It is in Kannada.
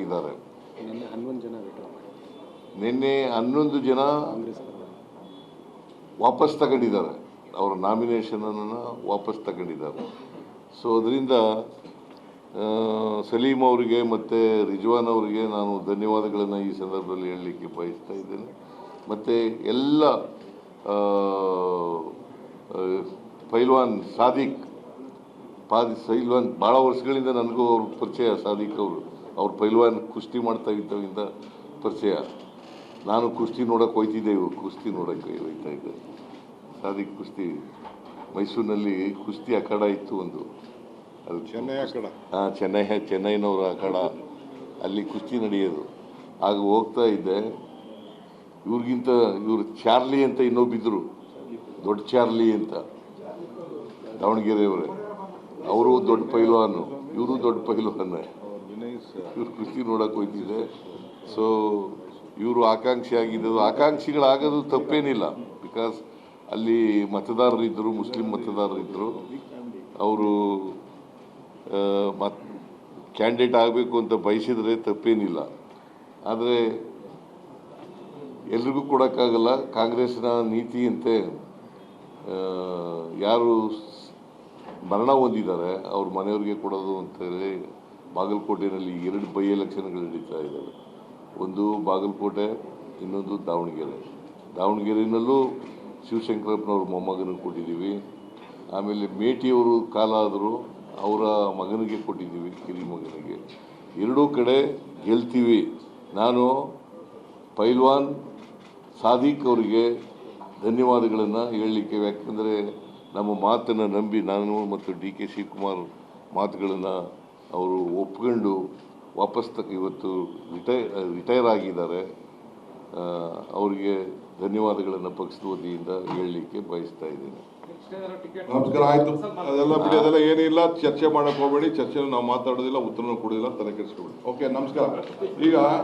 ಆಗಿದ್ದಾರೆ. ನಿನ್ನೆ 11 ಜನ ವಾಪಸ್ ತಗೊಂಡಿದ್ದಾರೆ, ಅವರ ನಾಮಿನೇಷನನ್ನು ವಾಪಸ್ ತಗೊಂಡಿದ್ದಾರೆ. ಸೊ ಅದರಿಂದ ಸಲೀಂ ಅವರಿಗೆ ಮತ್ತು ರಿಜ್ವಾನ್ ಅವರಿಗೆ ನಾನು ಧನ್ಯವಾದಗಳನ್ನು ಈ ಸಂದರ್ಭದಲ್ಲಿ ಹೇಳಲಿಕ್ಕೆ ಬಯಸ್ತಾ ಇದ್ದೇನೆ. ಮತ್ತು ಎಲ್ಲ ಪೈಲ್ವಾನ್ ಸಾದಿಕ್ ಭಾಳ ವರ್ಷಗಳಿಂದ ನನಗೂ ಅವ್ರ ಪರಿಚಯ. ಸಾದಿಕ್ ಅವ್ರ ಪೈಲ್ವಾನ್ ಕುಸ್ತಿ ಮಾಡ್ತಾ ಇದ್ದವಿಂದ ಪರಿಚಯ. ನಾನು ಕುಸ್ತಿ ನೋಡೋಕೆ ಹೋಗ್ತಿದ್ದೆ, ಕುಸ್ತಿ ನೋಡೋಕ್ಕೆ ಹೋಗ್ತಾ ಇದ್ದೆ. ಸಾದಿಕ್ ಕುಸ್ತಿ ಮೈಸೂರಿನಲ್ಲಿ ಕುಸ್ತಿ ಅಖಾಡ ಇತ್ತು ಒಂದು, ಅದು ಚೆನ್ನೈ ಅಖಾಡ. ಚೆನ್ನೈನವರ ಅಖಾಡ, ಅಲ್ಲಿ ಕುಸ್ತಿ ನಡೆಯೋದು. ಆಗ ಹೋಗ್ತಾ ಇದ್ದೆ. ಇವರು ಚಾರ್ಲಿ ಅಂತ ಇನ್ನೊಬ್ಬಿದ್ರು, ದೊಡ್ಡ ಚಾರ್ಲಿ ಅಂತ, ದಾವಣಗೆರೆಯವರೇ. ಅವರು ದೊಡ್ಡ ಪೈಲ್ವಾನು, ಇವರು ದೊಡ್ಡ ಪೈಲ್ವಾನ. ಇವ್ರು ಕುಸ್ತಿ ನೋಡಕ್ಕೆ ಹೋಗ್ತಿದ್ದೆ. ಸೊ ಇವರು ಆಕಾಂಕ್ಷಿ ಆಗಿದ್ದು, ಆಕಾಂಕ್ಷಿಗಳಾಗೋದು ತಪ್ಪೇನಿಲ್ಲ. ಬಿಕಾಸ್ ಅಲ್ಲಿ ಮತದಾರರಿದ್ದರು, ಮುಸ್ಲಿಂ ಮತದಾರರಿದ್ದರು. ಅವರು ಕ್ಯಾಂಡಿಡೇಟ್ ಆಗಬೇಕು ಅಂತ ಬಯಸಿದರೆ ತಪ್ಪೇನಿಲ್ಲ. ಆದರೆ ಎಲ್ರಿಗೂ ಕೊಡೋಕ್ಕಾಗಲ್ಲ. ಕಾಂಗ್ರೆಸ್ನ ನೀತಿಯಂತೆ ಯಾರು ಮರಣ ಹೊಂದಿದ್ದಾರೆ ಅವ್ರ ಮನೆಯವ್ರಿಗೆ ಕೊಡೋದು ಅಂತೇಳಿ ಬಾಗಲಕೋಟೆಯಲ್ಲಿ 2 ಬೈ ಎಲೆಕ್ಷನ್ಗಳು ನಡೀತಾ ಇದ್ದಾವೆ. ಒಂದು ಬಾಗಲಕೋಟೆ, ಇನ್ನೊಂದು ದಾವಣಗೆರೆ. ದಾವಣಗೆರೆಯಲ್ಲೂ ಶಿವಶಂಕರಪ್ಪನವ್ರ ಮೊಮ್ಮಗನಿಗೆ ಕೊಟ್ಟಿದ್ದೀವಿ. ಆಮೇಲೆ ಮೇಟಿಯವರು ಕಾಲ ಆದರೂ ಅವರ ಮಗನಿಗೆ ಕೊಟ್ಟಿದ್ದೀವಿ, ಕಿರಿ ಮಗನಿಗೆ. 2 ಕಡೆ ಗೆಲ್ತೀವಿ. ನಾನು ಪೈಲ್ವಾನ್ ಸಾದಿಕ್ ಅವರಿಗೆ ಧನ್ಯವಾದಗಳನ್ನು ಹೇಳಲಿಕ್ಕೆ, ಯಾಕಂದರೆ ನಮ್ಮ ಮಾತನ್ನು ನಂಬಿ ನಾನು ಮತ್ತು ಡಿ ಕೆ ಶಿವಕುಮಾರ್ ಮಾತುಗಳನ್ನು ಅವರು ಒಪ್ಕೊಂಡು ವಾಪಸ್ ಇವತ್ತು ರಿಟೈರ್ ಆಗಿದ್ದಾರೆ. ಅವರಿಗೆ ಧನ್ಯವಾದಗಳನ್ನು ಪಕ್ಷದ ವತಿಯಿಂದ ಹೇಳಲಿಕ್ಕೆ ಬಯಸ್ತಾ ಇದ್ದೀನಿ. ನಮಸ್ಕಾರ. ಆಯಿತು, ಅದೆಲ್ಲ ಬಿಡಿ, ಅದೆಲ್ಲ ಏನಿಲ್ಲ. ಚರ್ಚೆ ಮಾಡೋಕ್ಕೆ ಹೋಗಬೇಡಿ. ಚರ್ಚೆನ ನಾವು ಮಾತಾಡೋದಿಲ್ಲ, ಉತ್ತರನೂ ಕೊಡೋದಿಲ್ಲ, ತಲೆ ಕೆಡಿಸ್ಕೊಬೇಡಿ. ಓಕೆ, ನಮಸ್ಕಾರ. ಈಗ